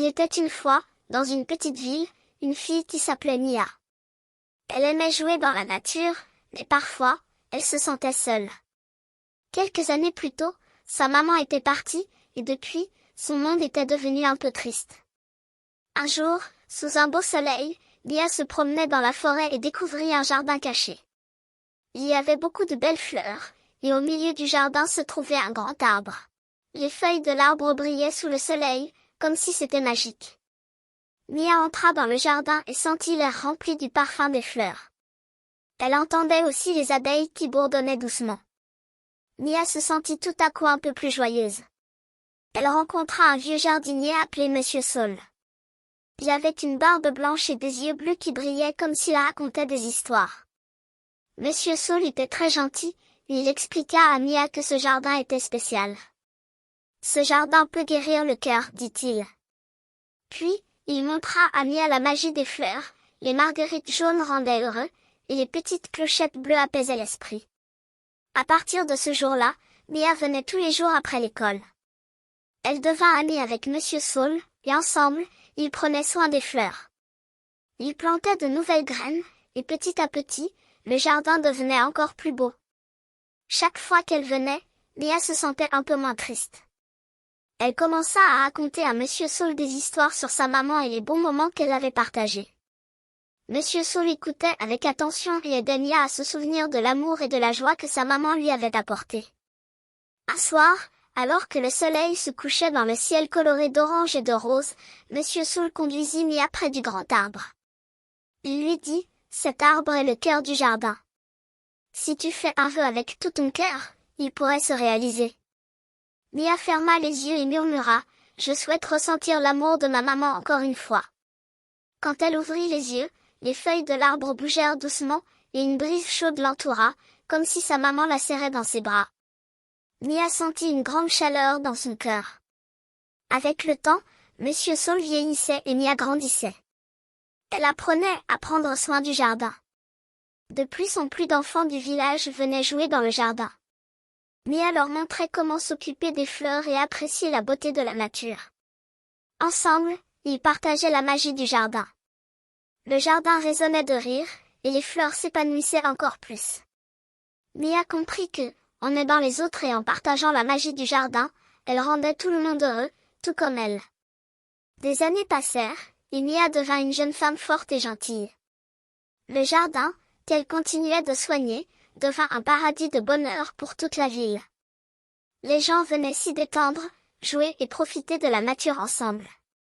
était une fois, dans une petite ville, une fille qui s'appelait Mia. Elle aimait jouer dans la nature, mais parfois, elle se sentait seule. Quelques années plus tôt, sa maman était partie, et depuis, son monde était devenu un peu triste. Un jour, sous un beau soleil, Mia se promenait dans la forêt et découvrit un jardin caché. Il y avait beaucoup de belles fleurs, et au milieu du jardin se trouvait un grand arbre. Les feuilles de l'arbre brillaient sous le soleil, comme si c'était magique. Mia entra dans le jardin et sentit l'air rempli du parfum des fleurs. Elle entendait aussi les abeilles qui bourdonnaient doucement. Mia se sentit tout à coup un peu plus joyeuse. Elle rencontra un vieux jardinier appelé Monsieur Saul. Il avait une barbe blanche et des yeux bleus qui brillaient comme s'il racontait des histoires. Monsieur Saul était très gentil, et il expliqua à Mia que ce jardin était spécial. Ce jardin peut guérir le cœur, dit-il. Puis, il montra à Mia la magie des fleurs, les marguerites jaunes rendaient heureux, et les petites clochettes bleues apaisaient l'esprit. À partir de ce jour-là, Mia venait tous les jours après l'école. Elle devint amie avec Monsieur Saul, et ensemble, ils prenaient soin des fleurs. Ils plantaient de nouvelles graines, et petit à petit, le jardin devenait encore plus beau. Chaque fois qu'elle venait, Mia se sentait un peu moins triste. Elle commença à raconter à Monsieur Saul des histoires sur sa maman et les bons moments qu'elle avait partagés. Monsieur Saul écoutait avec attention et aidait Mia à se souvenir de l'amour et de la joie que sa maman lui avait apporté. Un soir, alors que le soleil se couchait dans le ciel coloré d'orange et de rose, Monsieur Saul conduisit Mia près du grand arbre. Il lui dit, « Cet arbre est le cœur du jardin. Si tu fais un vœu avec tout ton cœur, il pourrait se réaliser. » Mia ferma les yeux et murmura, « Je souhaite ressentir l'amour de ma maman encore une fois. » Quand elle ouvrit les yeux, les feuilles de l'arbre bougèrent doucement, et une brise chaude l'entoura, comme si sa maman la serrait dans ses bras. Mia sentit une grande chaleur dans son cœur. Avec le temps, Monsieur Saul vieillissait et Mia grandissait. Elle apprenait à prendre soin du jardin. De plus en plus d'enfants du village venaient jouer dans le jardin. Mia leur montrait comment s'occuper des fleurs et apprécier la beauté de la nature. Ensemble, ils partageaient la magie du jardin. Le jardin résonnait de rire, et les fleurs s'épanouissaient encore plus. Mia comprit que, en aidant les autres et en partageant la magie du jardin, elle rendait tout le monde heureux, tout comme elle. Des années passèrent, et Mia devint une jeune femme forte et gentille. Le jardin, qu'elle continuait de soigner, devint un paradis de bonheur pour toute la ville. Les gens venaient s'y détendre, jouer et profiter de la nature ensemble.